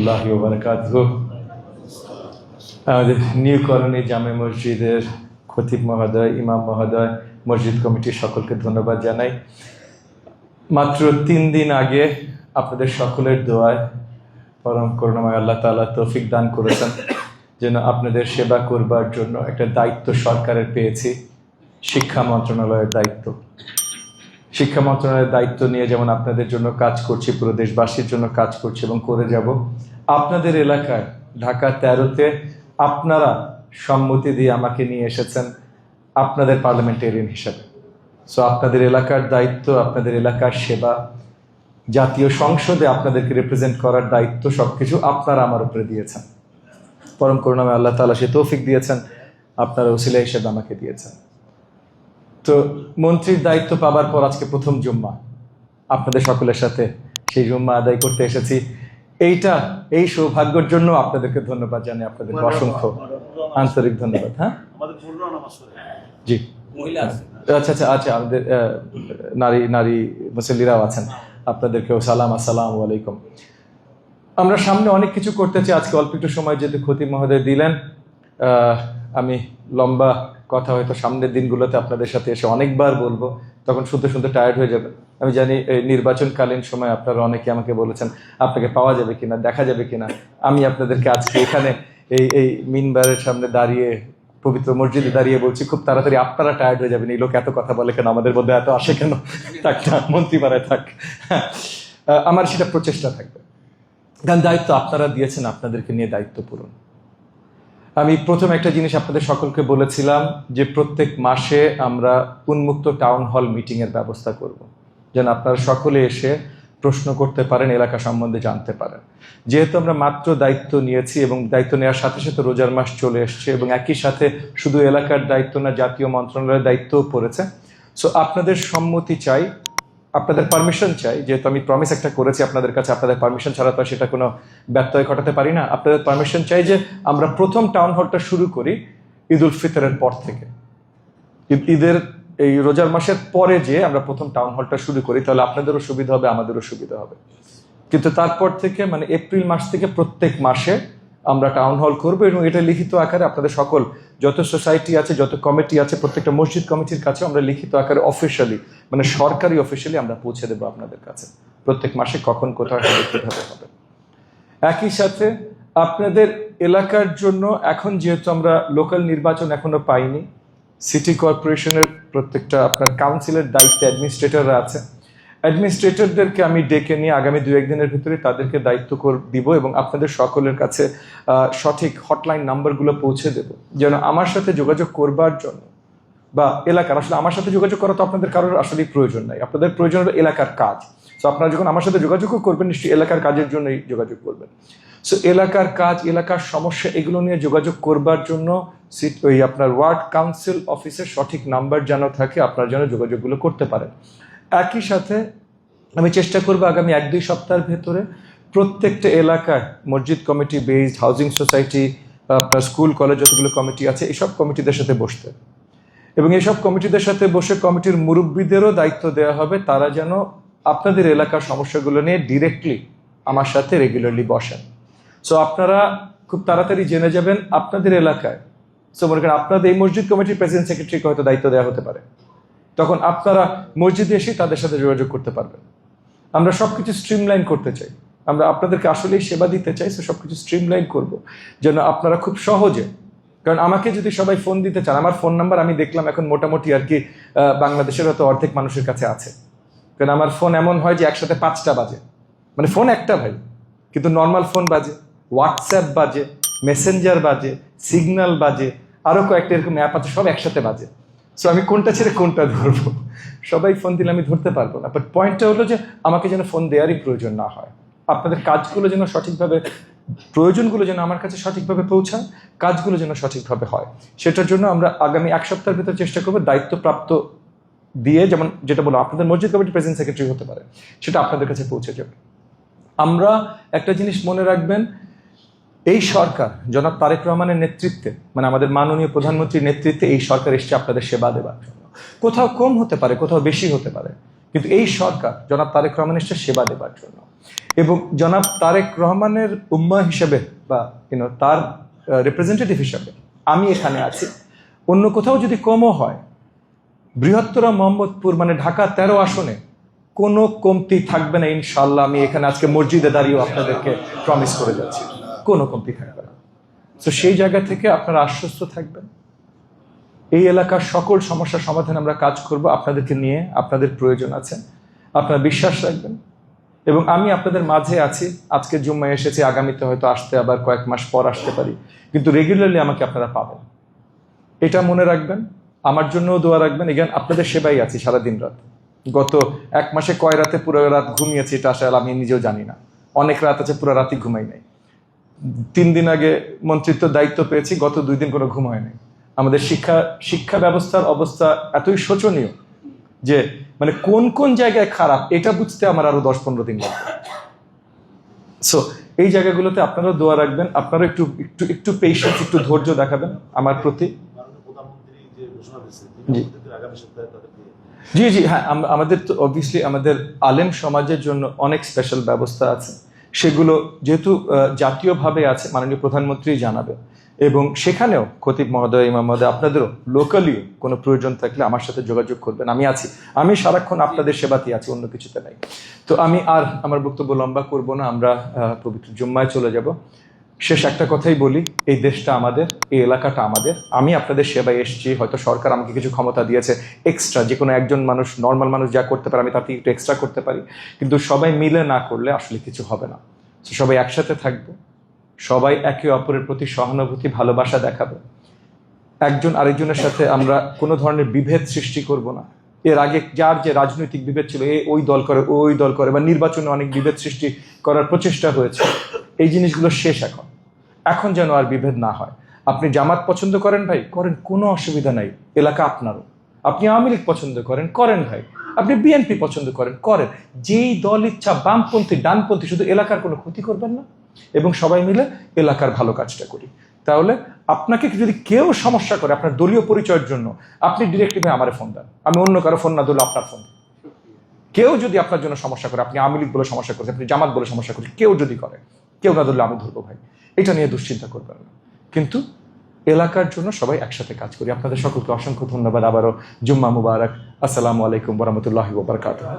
রহমতুল্লাহি ওয়া বারাকাতুহু। আমাদের নিউ কলোনি জামে মসজিদের খতিব মহোদয়, ইমাম মহোদয়, মসজিদ কমিটির সকলকে ধন্যবাদ জানাই। মাত্র 3 দিন আগে আপনাদের সকলের দোয়ায় পরম করুণাময় আল্লাহ তাআলা তৌফিক দান করেছেন যেন আপনাদের সেবা করবার জন্য একটা দায়িত্ব সরকারের পেয়েছি, শিক্ষা মন্ত্রণালয়ের দায়িত্ব। শিক্ষা মন্ত্রণালয়ের দায়িত্ব নিয়ে যেমন আপনাদের জন্য কাজ করছি, পুরো দেশবাসীর জন্য কাজ করছি এবং করে যাব। আপনাদের এলাকায় ঢাকা 13-তে আপনারা সম্মতি দিয়ে আমাকে নিয়ে এসেছেন আপনাদের পার্লামেন্টেরিয়ান হিসাবে। সো আপনাদের এলাকার দায়িত্ব, আপনাদের এলাকার সেবা, জাতীয় সংসদে আপনাদেরকে রিপ্রেজেন্ট করার দায়িত্ব সবকিছু আপনারা আমার উপরে দিয়েছেন। পরম করুণাময় আল্লাহ তাআলা সে তৌফিক দিয়েছেন, আপনারা ওসিলা হিসেবে আমাকে দিয়েছেন। তো মন্ত্রীর দায়িত্ব পাবার পর আজকে প্রথম জুম্মা আপনাদের সকলের সাথে সেই জুম্মা আদায় করতে এসেছি। এই সৌভাগ্যের জন্য আপনাদেরকে ধন্যবাদ জানাই, আপনাদের অসংখ্য আন্তরিক ধন্যবাদ। হ্যাঁ জি, আচ্ছা আমাদের নারী মুসল্লিরাও আছেন, আপনাদেরকেও সালাম, আসসালামু আলাইকুম। আমরা সামনে অনেক কিছু করতে চাই। আজকে অল্প একটু সময় যেহেতু খতিব মহোদয় দিলেন, আমি লম্বা কথা হয়তো সামনের দিনগুলোতে আপনাদের সাথে এসে অনেকবার বলবো, তখন শুনতে শুনতে টায়ার্ড হয়ে যাবে। আমি জানি এই নির্বাচনকালীন সময় আপনারা অনেকে আমাকে বলেছেন আপনাকে পাওয়া যাবে কিনা, দেখা যাবে কিনা। আমি আপনাদেরকে আজকে এখানে এই মিনবারের সামনে দাঁড়িয়ে, পবিত্র মসজিদে দাঁড়িয়ে বলছি খুব তাড়াতাড়ি আপনারা টায়ার্ড হয়ে যাবেন। এই লোক এত কথা বলে কেন, আমাদের মধ্যে এত আসে কেন, থাক না, মন্ত্রীপাড়ায় থাক। আমার সেটা প্রচেষ্টা থাকবে, কারণ দায়িত্ব আপনারা দিয়েছেন, আপনাদেরকে নিয়ে দায়িত্ব পূরণ। আমি প্রথম একটা জিনিস আপনাদের সকলকে বলেছিলাম যে প্রত্যেক মাসে আমরা উন্মুক্ত টাউন হল মিটিংয়ের ব্যবস্থা করব, যেন আপনারা সকলে এসে প্রশ্ন করতে পারেন, এলাকা সম্বন্ধে জানতে পারেন। যেহেতু আমরা মাত্র দায়িত্ব নিয়েছি এবং দায়িত্ব নেওয়ার সাথে সাথে রোজার মাস চলে এসছে এবং একই সাথে শুধু এলাকার দায়িত্ব না, জাতীয় মন্ত্রণালয়ের দায়িত্বও পড়েছে। সো আপনাদের সম্মতি চাই, আপনাদের পারমিশন চাই। যেহেতু আমি প্রমিস একটা করেছি আপনাদের কাছে, আপনাদের পারমিশন ছাড়া তো সেটা কোনো ব্যত্যয় ঘটাতে পারি না। আপনাদের পারমিশন চাই যে আমরা প্রথম টাউন হলটা শুরু করি ঈদ উল ফিতরের পর থেকে। ঈদের এই রোজার মাসের পরে যে আমরা প্রথম টাউন হলটা শুরু করি, তাহলে আপনাদেরও সুবিধা হবে, আমাদেরও সুবিধা হবে। কিন্তু তারপর থেকে মানে এপ্রিল মাস থেকে প্রত্যেক মাসে আমরা টাউন হল করবো এবং এটা লিখিত আকারে আপনাদের সকল যত সোসাইটি আছে, যত কমিটি আছে, প্রত্যেকটা মসজিদ কমিটির কাছে আমরা লিখিত আকারে অফিসিয়ালি, মানে সরকারি অফিসিয়ালি আমরা পৌঁছে দেবো আপনাদের কাছে প্রত্যেক মাসে কখন কোথায় কিভাবে হবে। একই সাথে আপনাদের এলাকার জন্য এখন যেহেতু আমরা লোকাল নির্বাচন এখনো পাইনি, সিটি কর্পোরেশনের প্রত্যেকটা আপনার কাউন্সিলের দায়িত্বে অ্যাডমিনিস্ট্রেটররা আছে। অ্যাডমিনিস্ট্রেটরদেরকে আমি ডেকে নিয়ে আগামী 2-1 দিনের ভিতরে তাদেরকে দায়িত্ব দিব এবং আপনাদের সকলের কাছে সঠিক হটলাইন নাম্বারগুলো পৌঁছে দেব, যেন আমার সাথে যোগাযোগ করবার জন্য বা এলাকার, আসলে আমার সাথে যোগাযোগ করা তো আপনাদের কারোর আসলেই প্রয়োজন নাই, আপনাদের প্রয়োজন হলো এলাকার কাজ। সো আপনারা যখন আমার সাথে যোগাযোগও করবেন, নিশ্চয়ই এলাকার কাজের জন্যই যোগাযোগ করবেন। সো এলাকার কাজ, এলাকার সমস্যা, এগুলো নিয়ে যোগাযোগ করবার জন্য ওই আপনার ওয়ার্ড কাউন্সিল অফিসের সঠিক নাম্বার যেন থাকে, আপনারা যেন যোগাযোগগুলো করতে পারেন। একই সাথে আমি চেষ্টা করবো আগামী 1-2 সপ্তাহের ভেতরে প্রত্যেকটা এলাকায় মসজিদ কমিটি বেসড, হাউজিং সোসাইটি, আপনার স্কুল কলেজ যতগুলো কমিটি আছে, এইসব কমিটিদের সাথে বসতে এবং এইসব কমিটিদের সাথে বসে কমিটির মুরব্বীদেরও দায়িত্ব দেওয়া হবে, তারা যেন আপনাদের এলাকার সমস্যাগুলো নিয়ে ডিরেক্টলি আমার সাথে রেগুলারলি বসেন। সো আপনারা খুব তাড়াতাড়ি জেনে যাবেন আপনাদের এলাকায়। সো মনে করেন আপনাদের এই মসজিদ কমিটির প্রেসিডেন্ট সেক্রেটারিকে হয়তো দায়িত্ব দেওয়া হতে পারে, তখন আপনারা মসজিদে এসে তাদের সাথে যোগাযোগ করতে পারবেন। আমরা সবকিছু স্ট্রিমলাইন করতে চাই, আমরা আপনাদেরকে আসলেই সেবা দিতে চাই। সো সবকিছু স্ট্রিমলাইন করবো যেন আপনারা খুব সহজে, কারণ আমাকে যদি সবাই ফোন দিতে চান, আমার ফোন নাম্বার আমি দেখলাম এখন মোটামুটি আর কি বাংলাদেশের হয়তো অর্ধেক মানুষের কাছে আছে। কারণ আমার ফোন এমন হয় যে একসাথে 5টা বাজে, মানে ফোন একটা ভাই, কিন্তু নর্মাল ফোন বাজে, হোয়াটসঅ্যাপ বাজে, মেসেঞ্জার বাজে, সিগন্যাল বাজে, আরও কয়েকটা এরকম অ্যাপ আছে, সব একসাথে বাজে। সো আমি কোনটা ছেড়ে কোনটা ধরবো? সবাই ফোন দিলে আমি ধরতে পারবো না। বাট পয়েন্টটা হলো যে আমাকে যেন ফোন দেওয়ারই প্রয়োজন না হয়, আপনাদের কাজগুলো যেন সঠিকভাবে, প্রয়োজনগুলো যেন আমার কাছে সঠিকভাবে পৌঁছায়, কাজগুলো যেন সঠিকভাবে হয়, সেটার জন্য আমরা আগামী 1 সপ্তাহের ভিতরে চেষ্টা করবো দায়িত্বপ্রাপ্ত দিয়ে, যেমন যেটা বলো আপনাদের মসজিদ কমিটি প্রেসিডেন্ট সেক্রেটারি হতে পারে, সেটা আপনাদের কাছে পৌঁছে যাবে। আমরা একটা জিনিস মনে রাখবেন, এই সরকার জনাব তারেক রহমানের নেতৃত্বে, মানে আমাদের মাননীয় প্রধানমন্ত্রীর নেতৃত্বে এই সরকার এসছে আপনাদের সেবা দেওয়ার জন্য। কোথাও কম হতে পারে, কোথাও বেশি হতে পারে, কিন্তু এই সরকার জনাব তারেক রহমানের সেবা দেবার জন্য, এবং জনাব তারেক রহমানের উম্মা হিসেবে বা তার রিপ্রেজেন্টেটিভ হিসেবে আমি এখানে আছি। অন্য কোথাও যদি কমও হয়, বৃহত্তর মোহাম্মদপুর মানে ঢাকা 13 আসনে কোনো কমতি থাকবে না ইনশাল্লাহ। আমি এখানে আজকে মসজিদে দাঁড়িয়েও আপনাদেরকে প্রমিস করে যাচ্ছি, কোনো কমতি থাকবে না। তো সেই জায়গা থেকে আপনারা আশ্বস্ত থাকবেন, এই এলাকার সকল সমস্যার সমাধানে আমরা কাজ করব। আপনাদেরকে নিয়ে আপনাদের প্রয়োজন আছে, আপনারা বিশ্বাস রাখবেন। এবং আমি আপনাদের মাঝে আছি। আজকে জুম্মায় এসেছি, আগামীতে হয়তো আসতে আবার কয়েক মাস পর আসতে পারি, কিন্তু রেগুলারলি আমাকে আপনারা পাবেন, এটা মনে রাখবেন। আমার জন্যও দোয়া রাখবেন। এখানে আপনাদের সেবাই আছি সারাদিন রাত। গত 1 মাসে কয় রাতে পুরো রাত ঘুমিয়েছি এটা আসলে আমি নিজেও জানি না। অনেক রাত আছে পুরো রাতই ঘুমাই নাই। 3 দিন আগে মন্ত্রিত্ব দায়িত্ব পেয়েছি, গত 2 দিন কোনো ঘুম হয় নাই। আমাদের শিক্ষা ব্যবস্থার অবস্থা এতই শোচনীয় যে মানে কোন কোন জায়গায় খারাপ এটা বুঝতে আমার আরো 10-15 দিন লাগবে। সো এই জায়গাগুলোতে আপনারাও দোয়া রাখবেন, আপনারা একটু একটু একটু পেশেন্স, একটু ধৈর্য দেখাবেন আমার প্রতি। জি জি হ্যাঁ, আমাদের তো অবভিয়াসলি আমাদের আলেম সমাজের জন্য অনেক স্পেশাল ব্যবস্থা আছে। সেগুলো যেহেতু জাতীয়ভাবে আছে, মাননীয় প্রধানমন্ত্রী জানাবে, এবং সেখানেও খতিব মহোদয়, ইমাম মহোদয়, আপনাদেরও লোকালিও কোনো প্রয়োজন থাকলে আমার সাথে যোগাযোগ করবেন। আমি আছি, আমি সারাক্ষণ আপনাদের সেবাতেই আছি, অন্য কিছুতে নাই। তো আমি আর আমার বক্তব্য লম্বা করব না, আমরা পবিত্র জুম্মায় চলে যাব। শেষ একটা কথাই বলি, এই দেশটা আমাদের, এই এলাকাটা আমাদের। আমি আপনাদের সেবায় এসেছি, হয়তো সরকার আমাকে কিছু ক্ষমতা দিয়েছে এক্সট্রা, যে কোনো একজন মানুষ, নর্মাল মানুষ যা করতে পারে আমি তার থেকে একটু এক্সট্রা করতে পারি, কিন্তু সবাই মিলে না করলে আসলে কিছু হবে না। সবাই একসাথে থাকবো, সবাই একে অপরের প্রতি সহানুভূতি, ভালোবাসা দেখাবো। একজন আরেকজনের সাথে আমরা কোনো ধরনের বিভেদ সৃষ্টি করব না। এর আগে যার যে রাজনৈতিক বিভেদ ছিল, ওই দল করে, ওই দল করে, বা নির্বাচনে অনেক বিভেদ সৃষ্টি করার প্রচেষ্টা হয়েছে, এই জিনিসগুলো শেষ। এখন যেন আর বিভেদ না হয়। আপনি জামাত পছন্দ করেন ভাই, করেন, কোনো অসুবিধা নাই, এলাকা আপনারও। আপনি আওয়ামী লীগ পছন্দ করেন ভাই। আপনি বিএনপি পছন্দ করেন। যেই দল ইচ্ছা, বামপন্থী, ডানপন্থী, শুধু এলাকার কোনো ক্ষতি করবেন না, এবং সবাই মিলে এলাকার ভালো কাজটা করি। তাহলে আপনাকে যদি কেউ সমস্যা করে আপনার দলীয় পরিচয়ের জন্য, আপনি ডিরেক্টলি ভাই আমারে ফোন দেন, আমি অন্য কারো ফোন না ধরলে আপনার ফোন। কেউ যদি আপনার জন্য সমস্যা করে, আপনি আওয়ামী লীগ বলে সমস্যা করছেন, আপনি জামাত বলে সমস্যা করছেন, কেউ যদি করে, কেউ না ধরলে আমি ধরবো ভাই। এটা নিয়ে দুশ্চিন্তা করবেন না, কিন্তু এলাকার জন্য সবাই একসাথে কাজ করি। আপনাদের সকলকে অসংখ্য ধন্যবাদ। আবারও জুম্মা মুবারক। আসসালামু আলাইকুম ওয়া রাহমাতুল্লাহি ওয়া বারাকাতুহু।